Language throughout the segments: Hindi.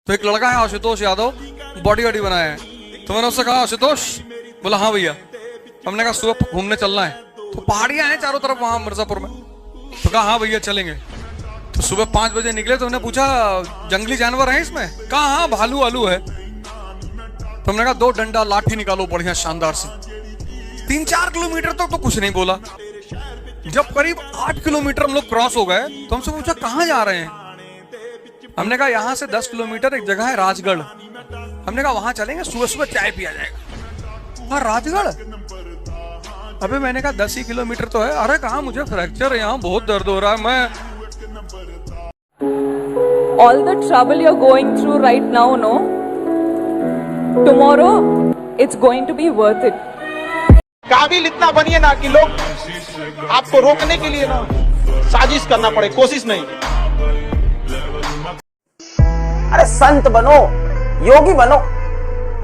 तो एक लड़का है आशुतोष यादव, बॉडी वॉडी बनाया है। तो मैंने उससे कहा आशुतोष, बोला हाँ भैया। हमने कहा सुबह घूमने चलना है, तो पहाड़ियां हैं चारों तरफ वहां मिर्जापुर में। तो कहा हाँ भैया चलेंगे। तो सुबह 5 बजे निकले। तो हमने पूछा जंगली जानवर है इसमें? कहा हाँ भालू आलू है। तो हमने कहा 2 डंडा लाठी निकालो बढ़िया शानदार से। 3-4 किलोमीटर तक तो कुछ नहीं बोला। जब करीब 8 किलोमीटर हम लोग क्रॉस हो गए तो हमसे पूछा कहाँ जा रहे हैं। हमने कहा यहाँ से 10 किलोमीटर एक जगह है राजगढ़। हमने कहा वहां चलेंगे, सुबह सुबह चाय पिया जाएगा। हाँ राजगढ़? अबे मैंने कहा 10 ही किलोमीटर तो है। अरे कहा मुझे फ्रैक्चर है, यहाँ बहुत दर्द हो रहा है। मैं all the trouble you're going through right now, no, tomorrow it's going to be worth it. काबिल इतना बनिए ना कि लोग आपको रोकने के लिए ना साजिश करना पड़े, कोशिश नहीं। अरे संत बनो, योगी बनो,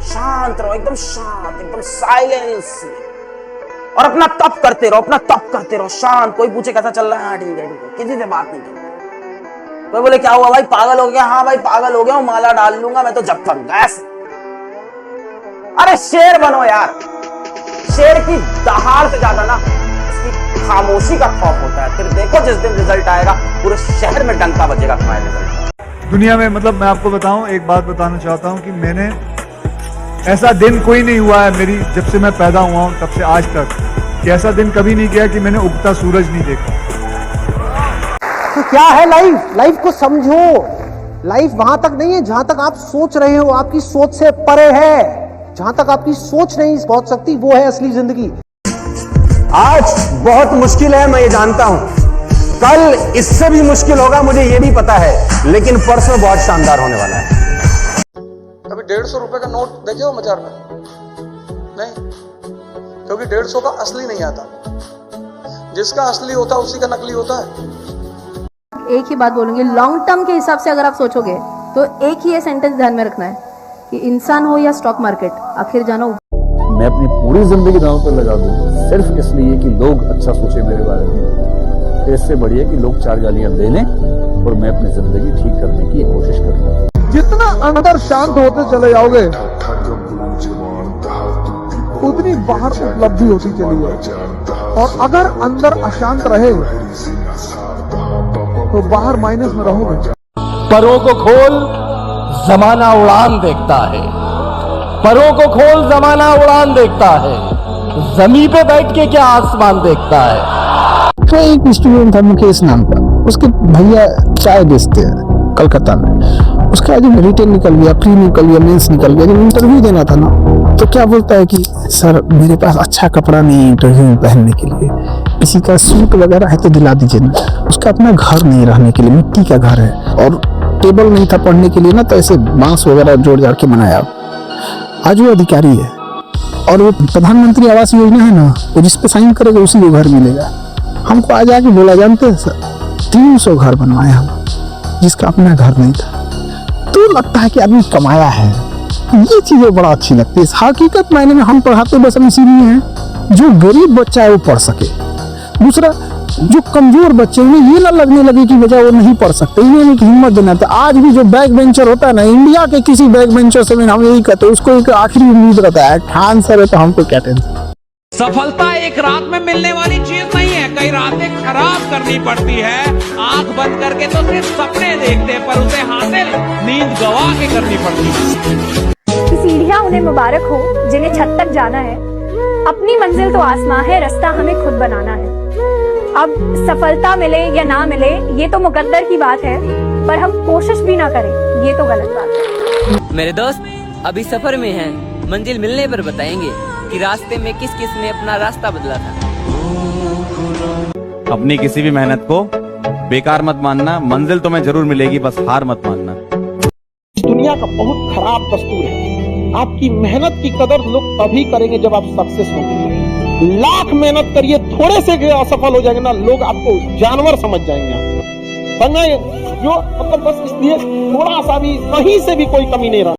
शांत रहो, एकदम शांत, एकदम साइलेंस, और अपना तप करते रहो, अपना तप करते रहो शांत। कोई पूछे कैसा चल रहा है, हाँ ठीक है ठीक है, किसी से बात नहीं करनी। कोई बोले क्या हुआ भाई, पागल हो गया? हाँ भाई पागल हो गया हूं, माला डाल लूंगा मैं तो जब करूंगा ऐसे। अरे शेर बनो यार। शेर की दहाड़ से ज्यादा ना उसकी खामोशी का खौफ होता है। फिर देखो जिस दिन रिजल्ट आएगा पूरे शहर में डंका बजेगा तुम्हारे रिजल्ट। दुनिया में मतलब मैं आपको बताऊं, एक बात बताना चाहता हूं कि मैंने ऐसा दिन कोई नहीं हुआ है मेरी जब से मैं पैदा हुआ हूं तब से आज तक कि ऐसा दिन कभी नहीं गया कि मैंने उगता सूरज नहीं देखा। तो क्या है लाइफ? लाइफ को समझो। लाइफ वहां तक नहीं है जहां तक आप सोच रहे हो, आपकी सोच से परे है। जहां तक आपकी सोच नहीं पहुंच सकती वो है असली जिंदगी। आज बहुत मुश्किल है, मैं ये जानता हूं। कल इससे भी मुश्किल होगा, मुझे ये भी पता है, लेकिन परसों बहुत शानदार होने वाला है। कभी 150 रुपए का नोट देखे हो मजार में? नहीं, क्योंकि 150 का असली नहीं आता। जिसका असली होता है उसी का नकली होता है। एक ही बात बोलूंगी, लॉन्ग टर्म के हिसाब से अगर आप सोचोगे तो एक ही ये सेंटेंस ध्यान में रखना है कि इंसान हो या स्टॉक मार्केट, आखिर जानो। मैं अपनी पूरी जिंदगी दांव पर लगा दूं सिर्फ इसलिए कि लोग अच्छा सोचे मेरे बारे में। तो इससे बढ़िया कि लोग 4 गालियां दे लें और मैं अपनी जिंदगी ठीक करने की कोशिश करूं। जितना अंदर शांत होते चले जाओगे उतनी बाहर उपलब्धि होती चली जाएगी। और अगर अंदर अशांत रहे तो बाहर माइनस में रहोगे। परों को खोल, जमाना उड़ान देखता है। परों को खोल, जमाना उड़ान देखता है। जमीन पे बैठ के क्या आसमान देखता है। तो एक स्टूडेंट था मुकेश नाम का, उसके भैया चाय बेचते हैं कलकत्ता में। उसका जब रिटर्न निकल गया, प्री निकल गया, मेंस निकल गया, जब इंटरव्यू देना था ना, तो क्या बोलता है कि सर मेरे पास अच्छा कपड़ा नहीं है इंटरव्यू में पहनने के लिए, किसी का सूट वगैरह है तो दिला दीजिए ना। उसका अपना घर नहीं रहने के लिए, मिट्टी का घर है, और टेबल नहीं था पढ़ने के लिए ना, तो ऐसे बांस वगैरह जोड़ जाड़ के बनाया। आज वो अधिकारी है, और वो प्रधानमंत्री आवास योजना है ना, वो जिस पे साइन करेगा उसी को घर मिलेगा। हमको आज आके बोला, जानते हैं सर 300 घर बनवाए हम, जिसका अपना घर नहीं था। तो लगता है कि आदमी कमाया है। ये चीजें बड़ा अच्छी लगती है। हकीकत मायने में हम पढ़ाते बस हम इसीलिए हैं जो गरीब बच्चा है वो पढ़ सके। दूसरा, जो कमजोर बच्चे हैं ये ना लगने लगे कि बेटा वो नहीं पढ़ सकते, इन्हें एक हिम्मत देना था। आज भी जो बैक बेंचर होता है ना, इंडिया के किसी बैक बेंचर से हम यही कहते हैं, उसको एक आखिरी उम्मीद रहता है, आंसर है तो हमको क्या टेंशन। सफलता एक रात में मिलने वाली चीज नहीं है, कई रातें खराब करनी पड़ती है। आंख बंद करके तो सिर्फ सपने देखते, पर उसे हासिल नींद गवा के करनी पड़ती है। सीढ़ियां उन्हें मुबारक हो जिन्हें छत तक जाना है। अपनी मंजिल तो आसमां है, रास्ता हमें खुद बनाना है। अब सफलता मिले या ना मिले ये तो मुकद्दर की बात है, पर हम कोशिश भी ना करें ये तो गलत बात है। मेरे दोस्त अभी सफर में हैं, मंजिल मिलने पर बताएंगे कि रास्ते में किस किस ने अपना रास्ता बदला था। अपनी किसी भी मेहनत को बेकार मत मानना, मंजिल तुम्हें जरूर मिलेगी, बस हार मत मानना। दुनिया का बहुत खराब दस्तूर है, आपकी मेहनत की कदर लोग तभी करेंगे जब आप सक्सेस होंगे। लाख मेहनत करिए, थोड़े से असफल हो जाएंगे ना, लोग आपको जानवर समझ जाएंगे। समझे? जो मतलब बस इसलिए थोड़ा सा भी कहीं से भी कोई कमी नहीं रहा।